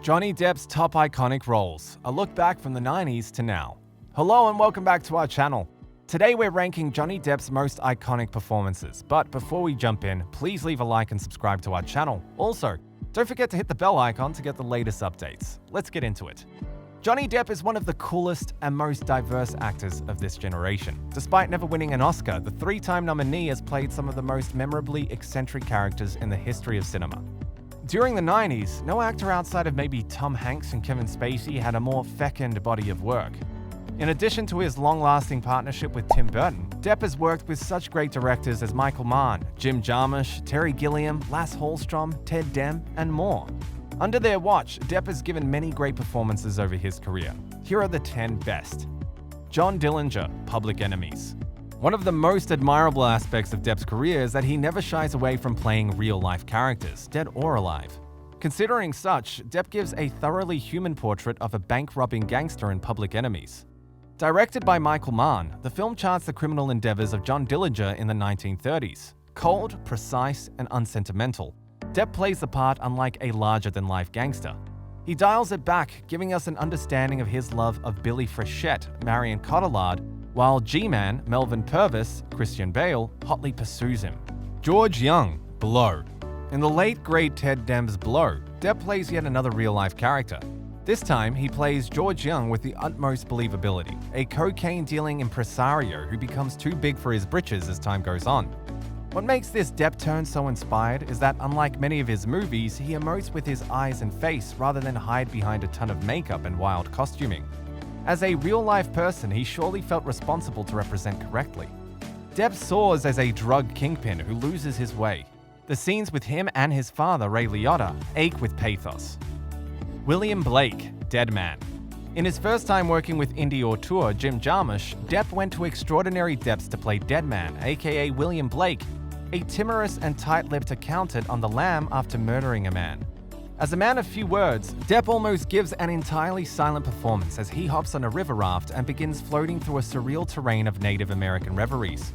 Johnny Depp's top iconic roles, a look back from the 90s to now. Hello and welcome back to our channel. Today we're ranking Johnny Depp's most iconic performances, but before we jump in, please leave a like and subscribe to our channel. Also, don't forget to hit the bell icon to get the latest updates. Let's get into it. Johnny Depp is one of the coolest and most diverse actors of this generation. Despite never winning an Oscar, the three-time nominee has played some of the most memorably eccentric characters in the history of cinema. During the 90s, no actor outside of maybe Tom Hanks and Kevin Spacey had a more fecund body of work. In addition to his long-lasting partnership with Tim Burton, Depp has worked with such great directors as Michael Mann, Jim Jarmusch, Terry Gilliam, Lasse Hallström, Ted Demme, and more. Under their watch, Depp has given many great performances over his career. Here are the 10 best. John Dillinger, Public Enemies. One of the most admirable aspects of Depp's career is that he never shies away from playing real-life characters, dead or alive. Considering such, Depp gives a thoroughly human portrait of a bank-robbing gangster in Public Enemies. Directed by Michael Mann, the film charts the criminal endeavors of John Dillinger in the 1930s. Cold, precise, and unsentimental, Depp plays the part unlike a larger-than-life gangster. He dials it back, giving us an understanding of his love of Billy Frechette, Marion Cotillard, while G-Man, Melvin Purvis, Christian Bale, hotly pursues him. George Young, Blow. In the late great Ted Demme's Blow, Depp plays yet another real-life character. This time, he plays George Young with the utmost believability, a cocaine-dealing impresario who becomes too big for his britches as time goes on. What makes this Depp turn so inspired is that, unlike many of his movies, he emotes with his eyes and face rather than hide behind a ton of makeup and wild costuming. As a real-life person, he surely felt responsible to represent correctly. Depp soars as a drug kingpin who loses his way. The scenes with him and his father, Ray Liotta, ache with pathos. William Blake, Dead Man. In his first time working with indie auteur Jim Jarmusch, Depp went to extraordinary depths to play Dead Man, aka William Blake, a timorous and tight-lipped accountant on the lam after murdering a man. As a man of few words, Depp almost gives an entirely silent performance as he hops on a river raft and begins floating through a surreal terrain of Native American reveries.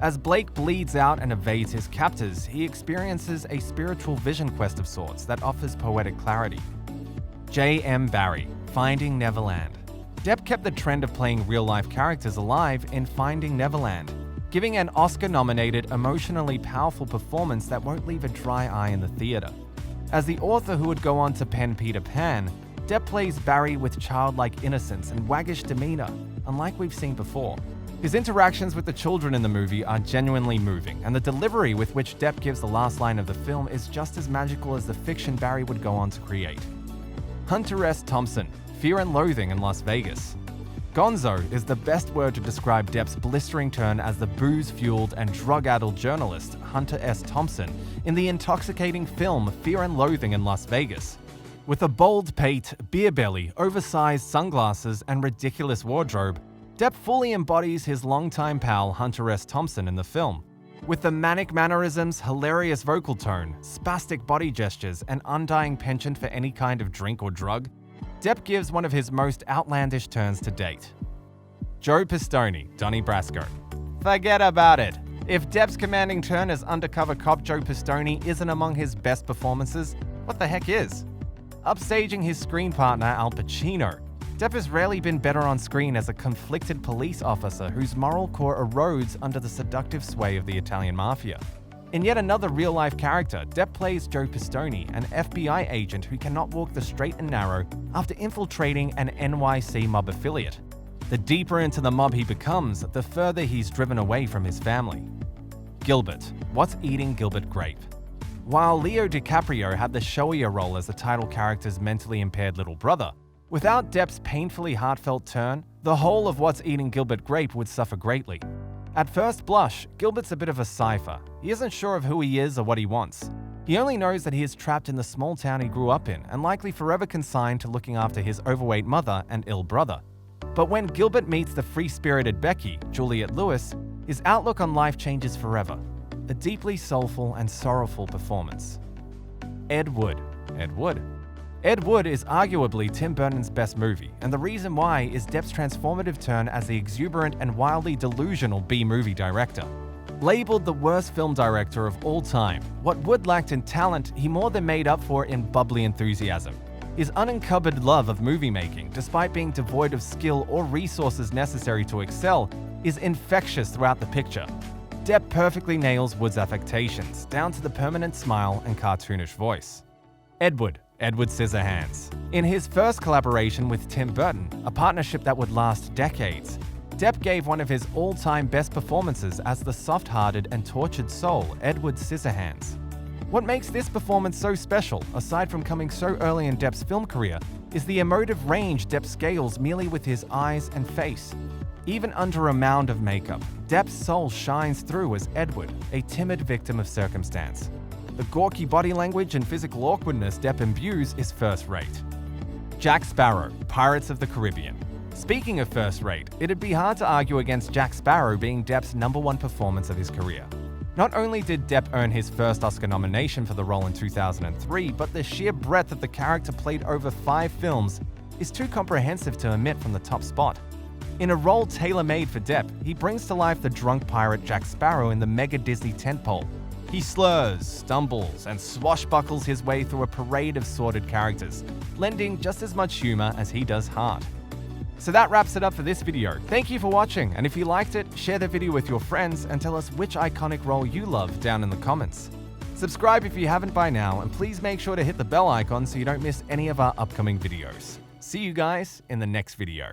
As Blake bleeds out and evades his captors, he experiences a spiritual vision quest of sorts that offers poetic clarity. J.M. Barrie, Finding Neverland. Depp kept the trend of playing real-life characters alive in Finding Neverland, giving an Oscar-nominated, emotionally powerful performance that won't leave a dry eye in the theater. As the author who would go on to pen Peter Pan, Depp plays Barrie with childlike innocence and waggish demeanor, unlike we've seen before. His interactions with the children in the movie are genuinely moving, and the delivery with which Depp gives the last line of the film is just as magical as the fiction Barrie would go on to create. Hunter S. Thompson, Fear and Loathing in Las Vegas. Gonzo is the best word to describe Depp's blistering turn as the booze-fueled and drug-addled journalist Hunter S. Thompson in the intoxicating film Fear and Loathing in Las Vegas. With a bold pate, beer belly, oversized sunglasses, and ridiculous wardrobe, Depp fully embodies his longtime pal Hunter S. Thompson in the film. With the manic mannerisms, hilarious vocal tone, spastic body gestures, and undying penchant for any kind of drink or drug, Depp gives one of his most outlandish turns to date. Joe Pistone, Donnie Brasco. Forget about it. If Depp's commanding turn as undercover cop Joe Pistone isn't among his best performances, what the heck is? Upstaging his screen partner Al Pacino, Depp has rarely been better on screen as a conflicted police officer whose moral core erodes under the seductive sway of the Italian mafia. In yet another real-life character, Depp plays Joe Pistone, an FBI agent who cannot walk the straight and narrow after infiltrating an NYC mob affiliate. The deeper into the mob he becomes, the further he's driven away from his family. Gilbert, What's Eating Gilbert Grape. While Leo DiCaprio had the showier role as the title character's mentally impaired little brother, without Depp's painfully heartfelt turn, the whole of What's Eating Gilbert Grape would suffer greatly. At first blush, Gilbert's a bit of a cipher. He isn't sure of who he is or what he wants. He only knows that he is trapped in the small town he grew up in and likely forever consigned to looking after his overweight mother and ill brother. But when Gilbert meets the free-spirited Becky, Juliette Lewis, his outlook on life changes forever. A deeply soulful and sorrowful performance. Ed Wood. Ed Wood is arguably Tim Burton's best movie, and the reason why is Depp's transformative turn as the exuberant and wildly delusional B-movie director. Labeled the worst film director of all time, what Wood lacked in talent, he more than made up for in bubbly enthusiasm. His unencumbered love of movie making, despite being devoid of skill or resources necessary to excel, is infectious throughout the picture. Depp perfectly nails Wood's affectations, down to the permanent smile and cartoonish voice. Edward Scissorhands. In his first collaboration with Tim Burton, a partnership that would last decades, Depp gave one of his all-time best performances as the soft-hearted and tortured soul, Edward Scissorhands. What makes this performance so special, aside from coming so early in Depp's film career, is the emotive range Depp scales merely with his eyes and face. Even under a mound of makeup, Depp's soul shines through as Edward, a timid victim of circumstance. The gawky body language and physical awkwardness Depp imbues is first-rate. Jack Sparrow, Pirates of the Caribbean. Speaking of first-rate, it'd be hard to argue against Jack Sparrow being Depp's #1 performance of his career. Not only did Depp earn his first Oscar nomination for the role in 2003, but the sheer breadth of the character played over 5 films is too comprehensive to omit from the top spot. In a role tailor-made for Depp, he brings to life the drunk pirate Jack Sparrow in the mega Disney tentpole. He slurs, stumbles, and swashbuckles his way through a parade of sordid characters, lending just as much humor as he does heart. So that wraps it up for this video. Thank you for watching, and if you liked it, share the video with your friends and tell us which iconic role you love down in the comments. Subscribe if you haven't by now, and please make sure to hit the bell icon so you don't miss any of our upcoming videos. See you guys in the next video.